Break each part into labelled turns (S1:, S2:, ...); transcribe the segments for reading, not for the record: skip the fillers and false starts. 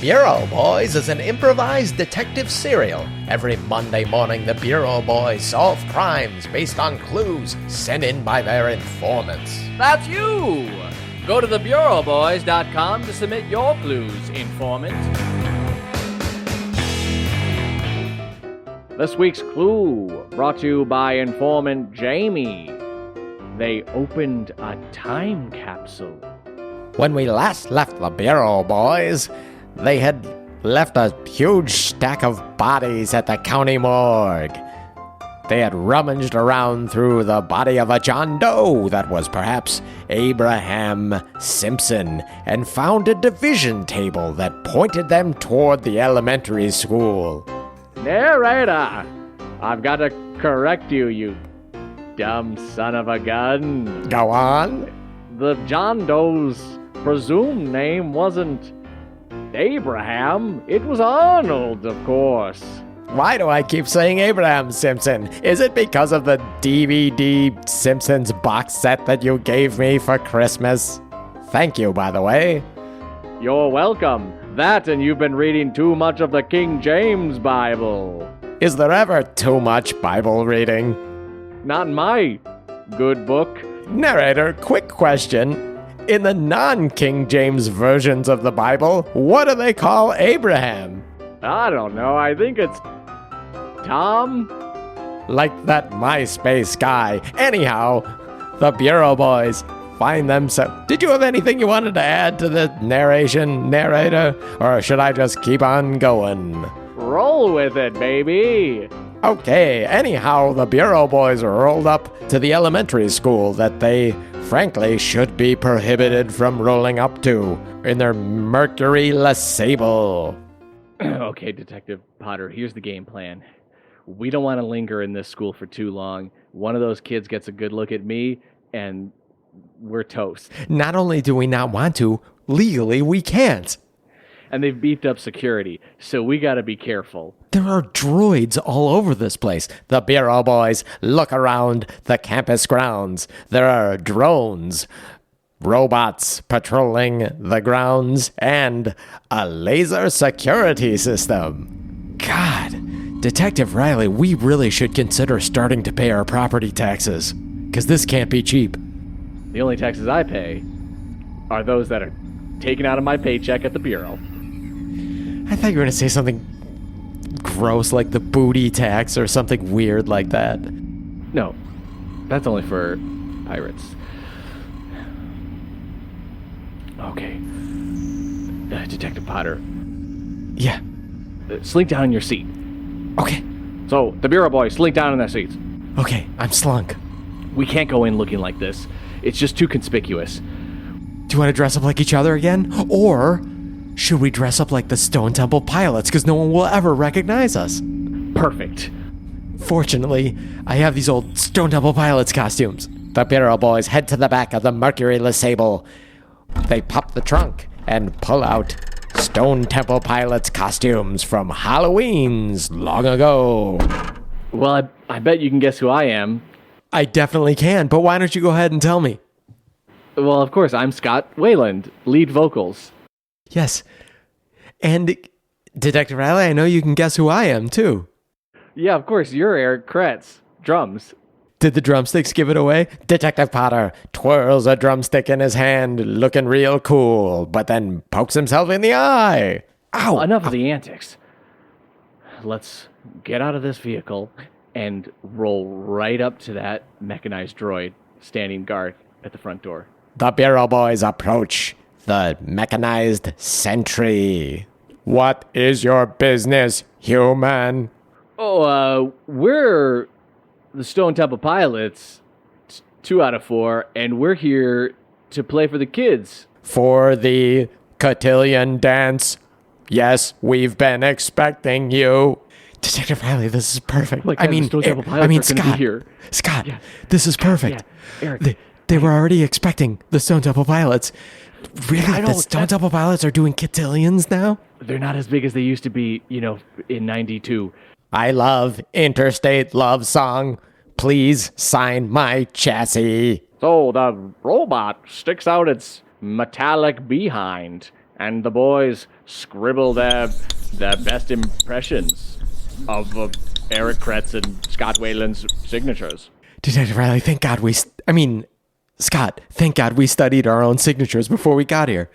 S1: Bureau Boys is an improvised detective serial. Every Monday morning, the Bureau Boys solve crimes based on clues sent in by their informants.
S2: That's you! Go to thebureauboys.com to submit your clues, informant. This week's clue, brought to you by informant Jamie. They opened a time capsule.
S1: When we last left the Bureau Boys, they had left a huge stack of bodies at the county morgue. They had rummaged around through the body of a John Doe that was perhaps Abraham Simpson and found a division table that pointed them toward the elementary school.
S2: Narrator, I've got to correct you, you dumb son of a gun.
S1: Go on.
S2: The John Doe's presumed name wasn't Abraham, it was Arnold, of course.
S1: Why do I keep saying Abraham Simpson? Is it because of the DVD Simpsons box set that you gave me for Christmas? Thank you, by the way.
S2: You're welcome. That and you've been reading too much of the King James Bible.
S1: Is there ever too much Bible reading?
S2: Not in my good book.
S1: Narrator, quick question. In the non-King James versions of the Bible, what do they call Abraham?
S2: I don't know, I think it's Tom?
S1: Like that MySpace guy. Anyhow, the Bureau Boys find themselves... Did you have anything you wanted to add to the narration, narrator? Or should I just keep on going?
S2: Roll with it, baby.
S1: Okay, anyhow, the Bureau Boys rolled up to the elementary school that they, frankly, should be prohibited from rolling up to in their Mercury LeSable.
S2: Okay, Detective Potter, here's the game plan. We don't want to linger in this school for too long. One of those kids gets a good look at me, and we're toast.
S1: Not only do we not want to, legally we can't.
S2: And they've beefed up security, so we gotta be careful.
S1: There are droids all over this place. The Bureau Boys look around the campus grounds. There are drones, robots patrolling the grounds, and a laser security system. God, Detective Riley, we really should consider starting to pay our property taxes, because this can't be cheap.
S2: The only taxes I pay are those that are taken out of my paycheck at the Bureau.
S1: I thought you were going to say something gross like the booty tax or something weird like that.
S2: No, that's only for pirates. Okay. Detective Potter.
S1: Yeah.
S2: Slink down in your seat.
S1: Okay.
S2: So, the Bureau Boys, slink down in their seats.
S1: Okay, I'm slunk.
S2: We can't go in looking like this. It's just too conspicuous.
S1: Do you want to dress up like each other again? Or should we dress up like the Stone Temple Pilots because no one will ever recognize us?
S2: Perfect.
S1: Fortunately, I have these old Stone Temple Pilots costumes. The Bureau Boys head to the back of the Mercury LeSable. They pop the trunk and pull out Stone Temple Pilots costumes from Halloween's long ago.
S2: Well, I bet you can guess who I am.
S1: I definitely can, but why don't you go ahead and tell me?
S2: Well, of course, I'm Scott Wayland, lead vocals.
S1: Yes. And Detective Riley, I know you can guess who I am, too.
S2: Yeah, of course, you're Eric Kretz, drums.
S1: Did the drumsticks give it away? Detective Potter twirls a drumstick in his hand, looking real cool, but then pokes himself in the eye. Ow!
S2: Enough of the antics. Let's get out of this vehicle and roll right up to that mechanized droid standing guard at the front door.
S1: The Bureau Boys approach the mechanized sentry. What is your business, human?
S2: Oh, we're the Stone Temple Pilots, 2 out of 4, and we're here to play for the kids.
S1: For the cotillion dance? Yes, we've been expecting you. Detective Riley, this is perfect.
S2: Like, the Stone Temple Pilots are gonna
S1: Scott.
S2: be here.
S1: Scott,
S2: Yeah.
S1: this is perfect.
S2: Yeah, Eric.
S1: They were already expecting the Stone Temple Pilots. Really?
S2: I know,
S1: The Stone Temple Pilots are doing cotillions now?
S2: They're not as big as they used to be, in 92.
S1: I love Interstate Love Song. Please sign my chassis.
S2: So the robot sticks out its metallic behind, and the boys scribble their best impressions of Eric Kretz and Scott Wayland's signatures.
S1: Detective Riley, thank God Scott, thank God we studied our own signatures before we got here.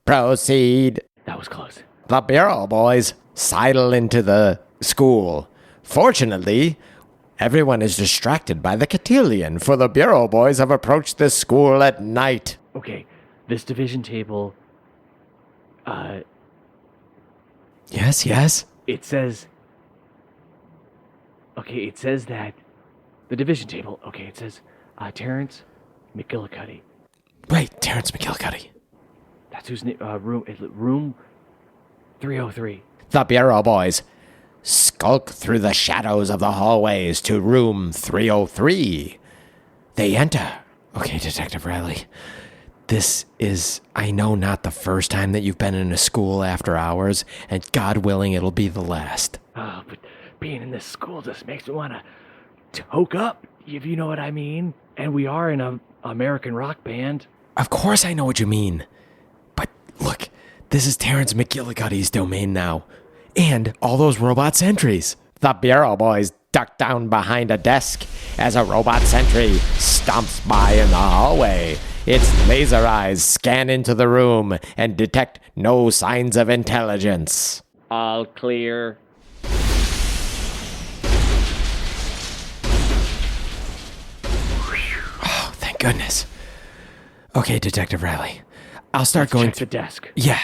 S1: Proceed.
S2: That was close.
S1: The Bureau boys sidle into the school. Fortunately, everyone is distracted by the cotillion, for the Bureau boys have approached this school at night.
S2: Okay, this division table,
S1: Yes?
S2: it says that the division table, it says Terrence McGillicuddy.
S1: Right, Terrence McGillicuddy.
S2: That's whose room 303.
S1: The Bureau boys skulk through the shadows of the hallways to room 303. They enter. Okay, Detective Riley. This is, I know, not the first time that you've been in a school after hours, and God willing, it'll be the last.
S2: Oh, but being in this school just makes me want to toke up, if you know what I mean. And we are in an American rock band.
S1: Of course I know what you mean. But look, this is Terrence McGillicuddy's domain now. And all those robot sentries. The Bureau boys duck down behind a desk as a robot sentry stomps by in the hallway. Its laser eyes scan into the room and detect no signs of intelligence.
S2: All clear.
S1: Oh, thank goodness. Okay, Detective Riley. I'll start going
S2: Check the desk.
S1: Yeah,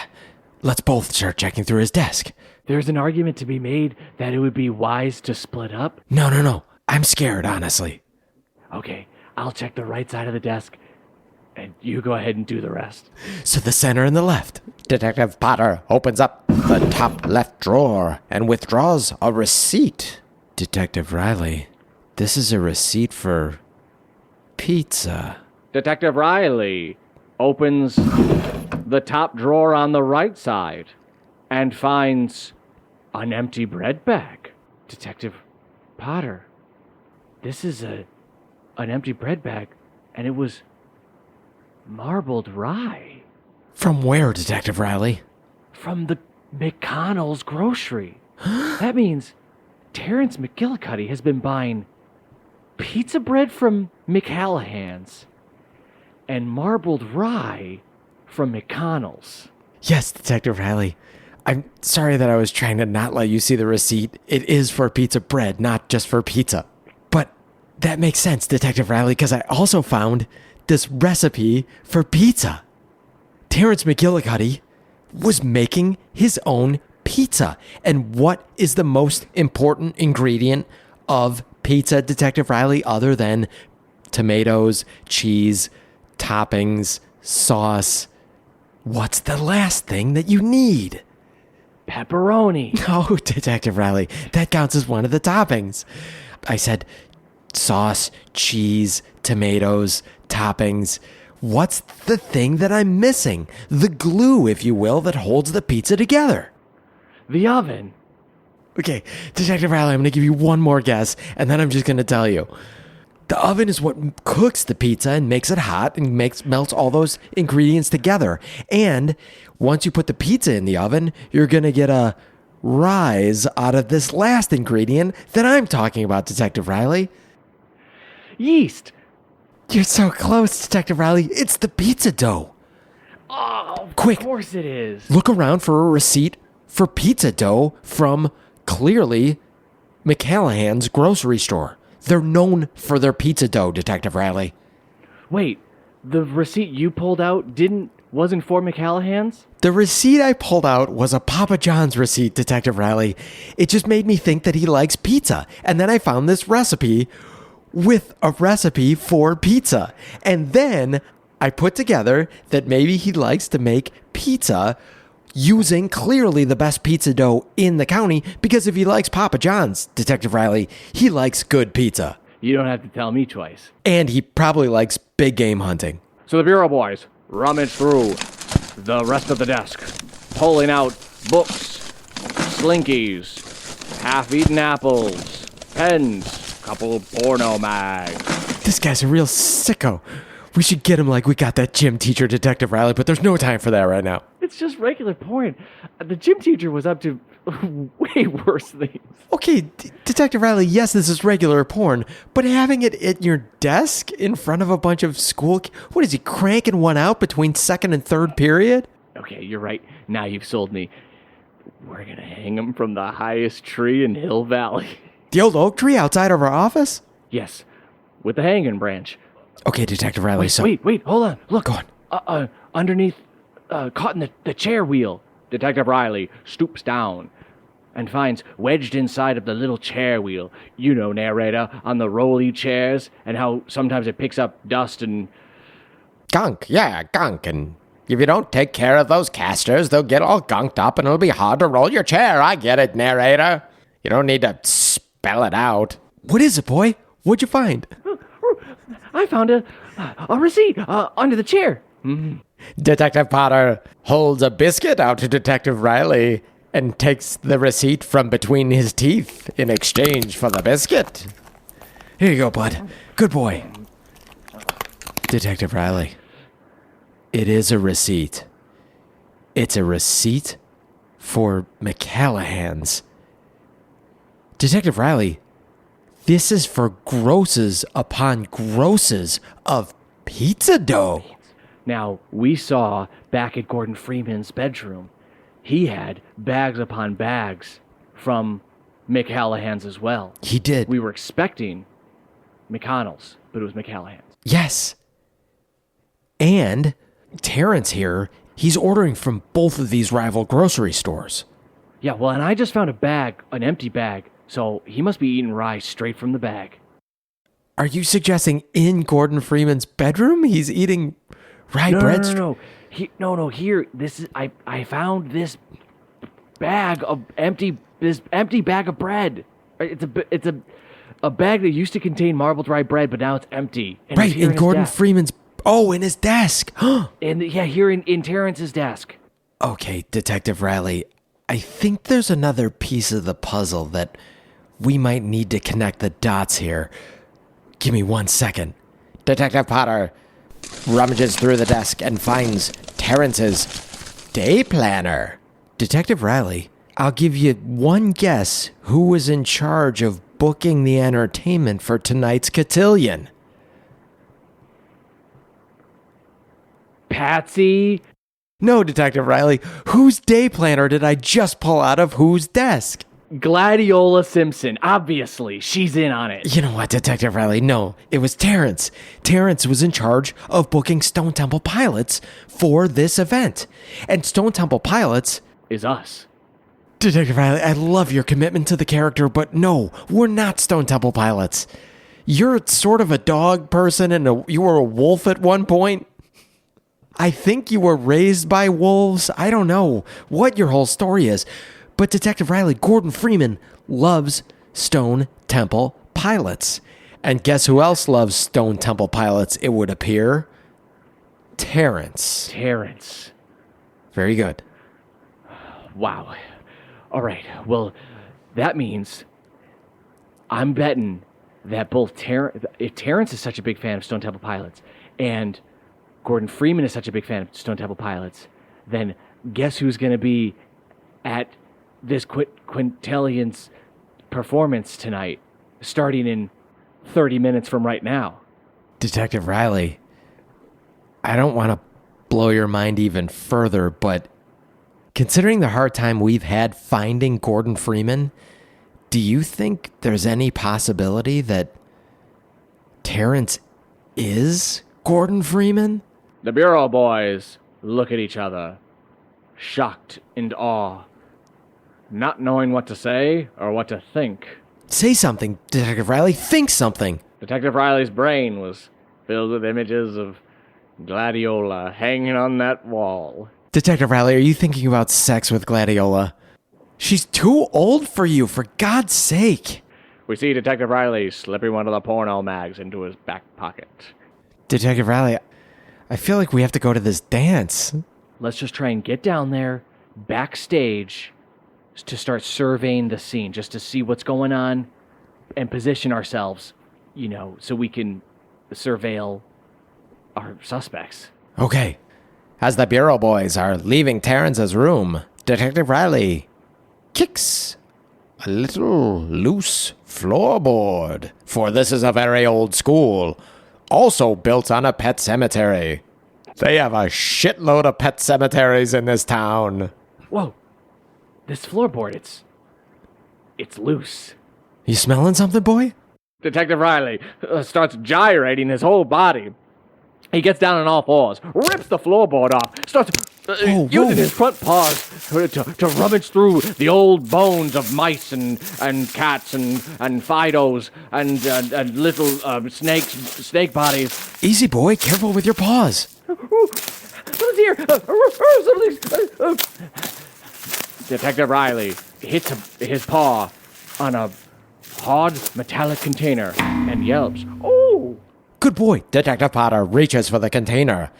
S1: let's both start checking through his desk.
S2: There's an argument to be made that it would be wise to split up.
S1: No. I'm scared, honestly.
S2: Okay, I'll check the right side of the desk, and you go ahead and do the rest.
S1: So the center and the left. Detective Potter opens up the top left drawer and withdraws a receipt. Detective Riley, this is a receipt for pizza.
S2: Detective Riley opens the top drawer on the right side and finds an empty bread bag. Detective Potter, this is an empty bread bag, and it was marbled rye.
S1: From where, Detective Riley?
S2: From the McConnell's grocery. That means Terrence McGillicuddy has been buying pizza bread from McCallahan's and marbled rye from McConnell's.
S1: Yes, Detective Riley. I'm sorry that I was trying to not let you see the receipt. It is for pizza bread, not just for pizza. But that makes sense, Detective Riley, because I also found this recipe for pizza. Terrence McGillicuddy was making his own pizza. And what is the most important ingredient of pizza, Detective Riley, other than tomatoes, cheese, toppings, sauce? What's the last thing that you need?
S2: Pepperoni.
S1: Oh, Detective Riley, that counts as one of the toppings. I said sauce, cheese, tomatoes, toppings. What's the thing that I'm missing? The glue, if you will, that holds the pizza together.
S2: The oven.
S1: Okay, Detective Riley, I'm going to give you one more guess, and then I'm just going to tell you. The oven is what cooks the pizza and makes it hot and melts all those ingredients together. And once you put the pizza in the oven, you're going to get a rise out of this last ingredient that I'm talking about, Detective Riley.
S2: Yeast.
S1: You're so close, Detective Riley. It's the pizza dough.
S2: Oh,
S1: Quick.
S2: Of course it is.
S1: Look around for a receipt for pizza dough from, clearly, McCallahan's grocery store. They're known for their pizza dough, Detective Riley.
S2: Wait, the receipt you pulled out wasn't for McCallahan's?
S1: The receipt I pulled out was a Papa John's receipt, Detective Riley. It just made me think that he likes pizza. And then I found this recipe with a recipe for pizza. And then I put together that maybe he likes to make pizza using clearly the best pizza dough in the county, because if he likes Papa John's, Detective Riley, he likes good pizza.
S2: You don't have to tell me twice.
S1: And he probably likes big game hunting.
S2: So the Bureau boys rummage through the rest of the desk, pulling out books, slinkies, half-eaten apples, pens, couple porno mags.
S1: This guy's a real sicko. We should get him like we got that gym teacher, Detective Riley, but there's no time for that right now.
S2: It's just regular porn. The gym teacher was up to way worse things.
S1: Okay, Detective Riley, yes, this is regular porn, but having it at your desk in front of a bunch of school... What is he, cranking one out between second and third period?
S2: Okay, you're right. Now you've sold me. We're gonna hang him from the highest tree in Hill Valley.
S1: The old oak tree outside of our office?
S2: Yes, with the hanging branch.
S1: Okay, Detective Riley,
S2: Wait, hold on. Look.
S1: Go on.
S2: Underneath, caught in the chair wheel. Detective Riley stoops down and finds wedged inside of the little chair wheel. You know, narrator, on the rolly chairs, and how sometimes it picks up dust and...
S1: Gunk, yeah, gunk, and if you don't take care of those casters, they'll get all gunked up and it'll be hard to roll your chair. I get it, narrator. You don't need to spell it out. What is it, boy? What'd you find?
S2: I found a receipt under the chair.
S1: Detective Potter holds a biscuit out to Detective Riley and takes the receipt from between his teeth in exchange for the biscuit. Here you go, bud. Good boy. Detective Riley, it is a receipt. It's a receipt for McCallahan's. Detective Riley, this is for grosses upon grosses of pizza dough.
S2: Now, we saw back at Gordon Freeman's bedroom, he had bags upon bags from McCallahan's as well.
S1: He did.
S2: We were expecting McConnell's, but it was McCallahan's.
S1: Yes. And Terrence here, he's ordering from both of these rival grocery stores.
S2: Yeah, well, and I just found a bag, an empty bag, so he must be eating rye straight from the bag.
S1: Are you suggesting in Gordon Freeman's bedroom he's eating rye bread?
S2: No. Here, this is I found this bag of this empty bag of bread. It's a bag that used to contain marbled rye bread, but now it's empty. And
S1: Right,
S2: it's here
S1: in Gordon
S2: desk.
S1: Freeman's... Oh, in his desk.
S2: Here in Terrence's desk.
S1: Okay, Detective Riley, I think there's another piece of the puzzle that we might need to connect the dots here. Give me 1 second. Detective Potter rummages through the desk and finds Terrence's day planner. Detective Riley, I'll give you one guess who was in charge of booking the entertainment for tonight's cotillion.
S2: Patsy?
S1: No, Detective Riley, whose day planner did I just pull out of whose desk?
S2: Gladiola Simpson. Obviously, she's in on it.
S1: You know what, Detective Riley? No, it was Terrence. Terrence was in charge of booking Stone Temple Pilots for this event. And Stone Temple Pilots...
S2: Is us.
S1: Detective Riley, I love your commitment to the character, but no, we're not Stone Temple Pilots. You're sort of a dog person and you were a wolf at one point. I think you were raised by wolves. I don't know what your whole story is. But Detective Riley, Gordon Freeman loves Stone Temple Pilots. And guess who else loves Stone Temple Pilots, it would appear? Terrence.
S2: Terrence.
S1: Very good.
S2: Wow. All right. Well, that means I'm betting that both if Terrence is such a big fan of Stone Temple Pilots and Gordon Freeman is such a big fan of Stone Temple Pilots, then guess who's going to be at this Quintillion's performance tonight, starting in 30 minutes from right now?
S1: Detective Riley, I don't want to blow your mind even further, but considering the hard time we've had finding Gordon Freeman, do you think there's any possibility that Terrence is Gordon Freeman?
S2: The Bureau boys look at each other, shocked and awe, not knowing what to say or what to think.
S1: Say something, Detective Riley. Think something.
S2: Detective Riley's brain was filled with images of Gladiola hanging on that wall.
S1: Detective Riley, are you thinking about sex with Gladiola? She's too old for you, for God's sake.
S2: We see Detective Riley slipping one of the porno mags into his back pocket.
S1: Detective Riley, I feel like we have to go to this dance.
S2: Let's just try and get down there, backstage, to start surveying the scene, just to see what's going on and position ourselves, so we can surveil our suspects.
S1: Okay. As the Bureau Boys are leaving Terrence's room, Detective Riley kicks a little loose floorboard, for this is a very old school, also built on a pet cemetery. They have a shitload of pet cemeteries in this town.
S2: Whoa. This floorboard, it's loose.
S1: You smelling something, boy?
S2: Detective Riley starts gyrating his whole body. He gets down on all fours, rips the floorboard off, starts using his front paws to rummage through the old bones of mice and cats and Fidos and little snake bodies.
S1: Easy, boy. Careful with your paws.
S2: Who's here? Detective Riley hits his paw on a hard metallic container and yelps, "Oh!"
S1: Good boy. Detective Potter reaches for the container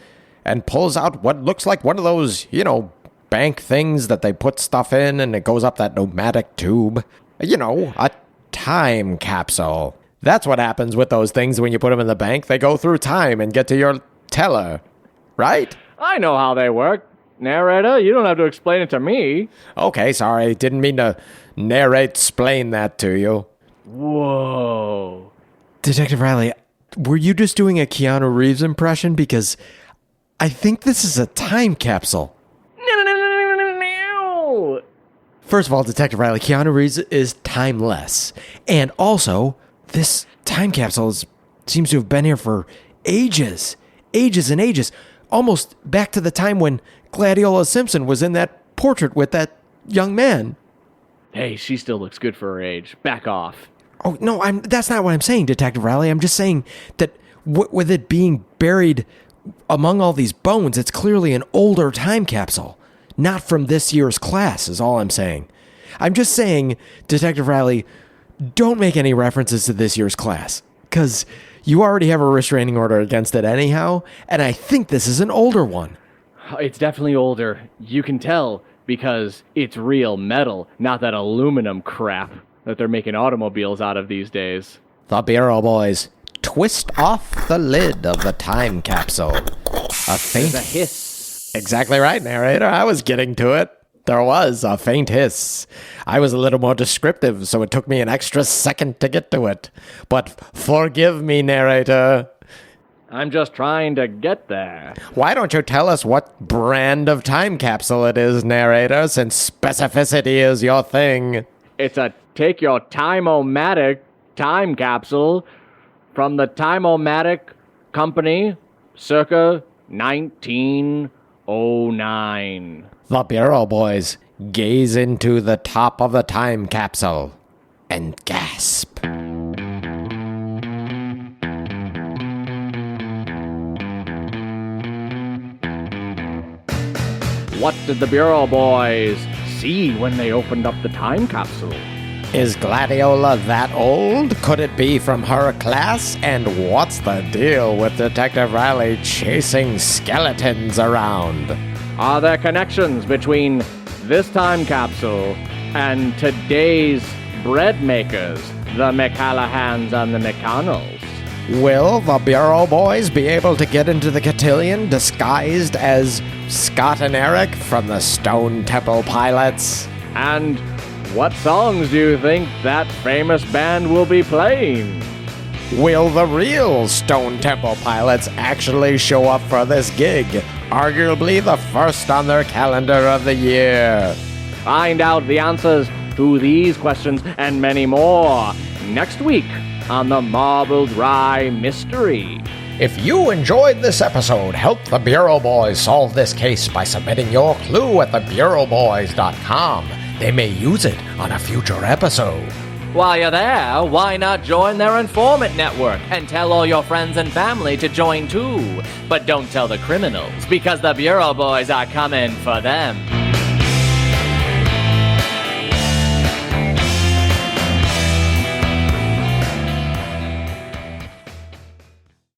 S1: and pulls out what looks like one of those, bank things that they put stuff in and it goes up that pneumatic tube. A time capsule. That's what happens with those things when you put them in the bank. They go through time and get to your teller. Right?
S2: I know how they work. Narrator, you don't have to explain it to me.
S1: Okay, sorry. Didn't mean to explain that to you.
S2: Whoa.
S1: Detective Riley, were you just doing a Keanu Reeves impression? Because I think this is a time capsule.
S2: No.
S1: First of all, Detective Riley, Keanu Reeves is timeless. And also, this time capsule seems to have been here for ages. Ages and ages. Almost back to the time when Gladiola Simpson was in that portrait with that young man.
S2: Hey, she still looks good for her age. Back off.
S1: Oh, no, that's not what I'm saying, Detective Riley. I'm just saying that with it being buried among all these bones, it's clearly an older time capsule. Not from this year's class, is all I'm saying. I'm just saying, Detective Riley, don't make any references to this year's class. Because you already have a restraining order against it anyhow, and I think this is an older one.
S2: It's definitely older. You can tell because it's real metal, not that aluminum crap that they're making automobiles out of these days.
S1: The Bureau Boys twist off the lid of the time capsule. A faint
S2: hiss.
S1: Exactly right, narrator. I was getting to it. There was a faint hiss. I was a little more descriptive, so it took me an extra second to get to it. But forgive me, narrator.
S2: I'm just trying to get there.
S1: Why don't you tell us what brand of time capsule it is, narrator, since specificity is your thing?
S2: It's a Take Your Time-O-Matic time capsule from the Time-O-Matic Company circa 1909.
S1: The Bureau Boys gaze into the top of the time capsule and gasp.
S2: What did the Bureau Boys see when they opened up the time capsule?
S1: Is Gladiola that old? Could it be from her class? And what's the deal with Detective Riley chasing skeletons around?
S2: Are there connections between this time capsule and today's bread makers, the McCallahans and the McConnells?
S1: Will the Bureau Boys be able to get into the cotillion disguised as Scott and Eric from the Stone Temple Pilots?
S2: And what songs do you think that famous band will be playing?
S1: Will the real Stone Temple Pilots actually show up for this gig? Arguably the first on their calendar of the year.
S2: Find out the answers to these questions and many more next week on the Marbled Rye Mystery.
S1: If you enjoyed this episode, help the Bureau Boys solve this case by submitting your clue at thebureauboys.com. They may use it on a future episode.
S3: While you're there, why not join their informant network and tell all your friends and family to join too? But don't tell the criminals, because the Bureau Boys are coming for them.